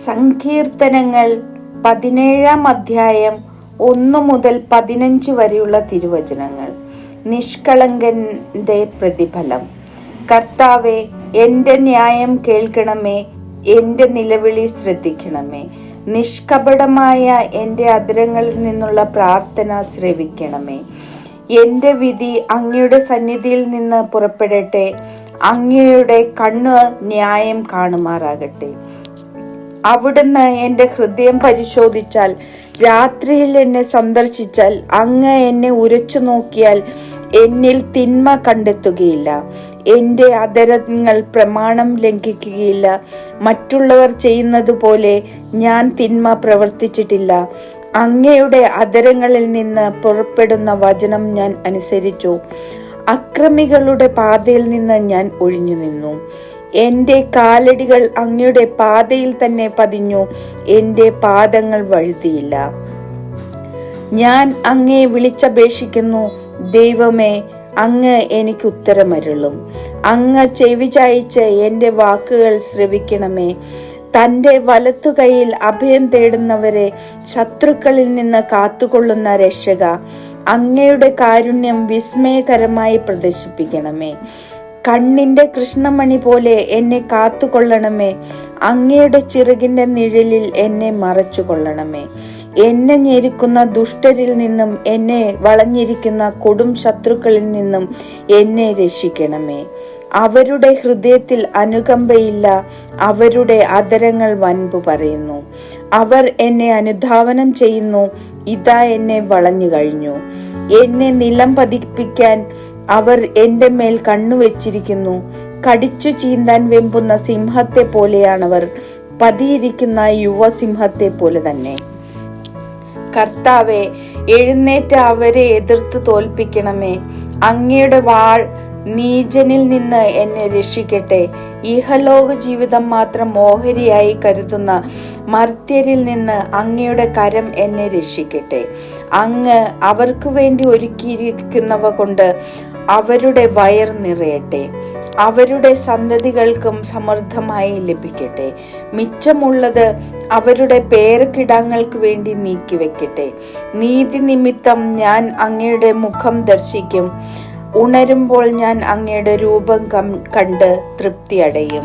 സങ്കീർത്തനങ്ങൾ 17 അധ്യായം 1 മുതൽ 15 വരെയുള്ള തിരുവചനങ്ങൾ. നിഷ്കളങ്കന്റെ പ്രതിഫലം. കർത്താവേ, എൻ്റെ ന്യായം കേൾക്കണമേ, എൻ്റെ നിലവിളി ശ്രദ്ധിക്കണമേ. നിഷ്കപടമായ എൻ്റെ അധരങ്ങളിൽ നിന്നുള്ള പ്രാർത്ഥന ശ്രവിക്കണമേ. എൻ്റെ വിധി അങ്ങയുടെ സന്നിധിയിൽ നിന്ന് പുറപ്പെടട്ടെ. അങ്ങയുടെ കണ്ണ് ന്യായം കാണുമാറാകട്ടെ. അവിടുന്ന് എൻ്റെ ഹൃദയം പരിശോധിച്ചാൽ, രാത്രിയിൽ എന്നെ സന്ദർശിച്ചാൽ, അങ്ങ് എന്നെ ഉരച്ചു നോക്കിയാൽ എന്നിൽ തിന്മ കണ്ടെത്തുകയില്ല. എൻ്റെ അധരങ്ങൾ പ്രമാണം ലംഘിക്കുകയില്ല. മറ്റുള്ളവർ ചെയ്യുന്നത് പോലെ ഞാൻ തിന്മ പ്രവർത്തിച്ചിട്ടില്ല. അങ്ങയുടെ അധരങ്ങളിൽ നിന്ന് പുറപ്പെടുന്ന വചനം ഞാൻ അനുസരിച്ചു. അക്രമികളുടെ പാതയിൽ നിന്ന് ഞാൻ ഒഴിഞ്ഞു നിന്നു. എൻ്റെ കാലടികൾ അങ്ങയുടെ പാതയിൽ തന്നെ പതിഞ്ഞു. എൻ്റെ പാദങ്ങൾ വഴുതിയില്ല. ഞാൻ അങ്ങയെ വിളിച്ചപേക്ഷിക്കുന്നു. ദൈവമേ, അങ്ങ് എനിക്ക് ഉത്തരമരുളും. അങ്ങ് ചെവി ചായിച്ച് എൻ്റെ വാക്കുകൾ ശ്രവിക്കണമേ. തൻ്റെ വലത്തുകൈയിൽ അഭയം തേടുന്നവരെ ശത്രുക്കളിൽ നിന്ന് കാത്തുകൊള്ളുന്ന രക്ഷക, അങ്ങയുടെ കാരുണ്യം വിസ്മയകരമായി പ്രദർശിപ്പിക്കണമേ. കണ്ണിൻ്റെ കൃഷ്ണമണി പോലെ എന്നെ കാത്തുകൊള്ളണമേ. അങ്ങയുടെ ചിറകിൻ്റെ നിഴലിൽ എന്നെ മറച്ചു കൊള്ളണമേ. എന്നെ ഞെരുക്കുന്ന ദുഷ്ടരിൽ നിന്നും എന്നെ വളഞ്ഞിരിക്കുന്ന കൊടും ശത്രുക്കളിൽ നിന്നും എന്നെ രക്ഷിക്കണമേ. അവരുടെ ഹൃദയത്തിൽ അനുകമ്പയില്ല. അവരുടെ അധരങ്ങൾ വൻപു പറയുന്നു. അവർ എന്നെ അനുധാവനം ചെയ്യുന്നു. ഇതാ എന്നെ വളഞ്ഞു കഴിഞ്ഞു. എന്നെ നിലം പതിപ്പിക്കാൻ അവർ എൻ്റെ മേൽ കണ്ണുവെച്ചിരിക്കുന്നു. കടിച്ചു ചീന്താൻ വെമ്പുന്ന സിംഹത്തെ പോലെയാണവർ. പതിയിരിക്കുന്ന യുവസിംഹത്തെ പോലെ തന്നെ. കർത്താവെ, എഴുന്നേറ്റ് അവരെ എതിർത്ത് തോൽപ്പിക്കണമേ. അങ്ങയുടെ വാൾ നീചനിൽ നിന്ന് എന്നെ രക്ഷിക്കട്ടെ. ഇഹലോക ജീവിതം മാത്രം ഓഹരിയായി കരുതുന്ന മർത്യരിൽ നിന്ന് അങ്ങയുടെ കരം എന്നെ രക്ഷിക്കട്ടെ. അങ്ങ് അവർക്ക് വേണ്ടി ഒരുക്കിയിരിക്കുന്നവ കൊണ്ട് അവരുടെ വയർ നിറയട്ടെ. അവരുടെ സന്തതികൾക്കും സമൃദ്ധമായി ലഭിക്കട്ടെ. മിച്ചമുള്ളത് അവരുടെ പേരക്കിടാങ്ങൾക്ക് വേണ്ടി നീക്കിവെക്കട്ടെ. നീതി നിമിത്തം ഞാൻ അങ്ങയുടെ മുഖം ദർശിക്കും. ഉണരുമ്പോൾ ഞാൻ അങ്ങയുടെ രൂപം കണ്ട് തൃപ്തി അടയും.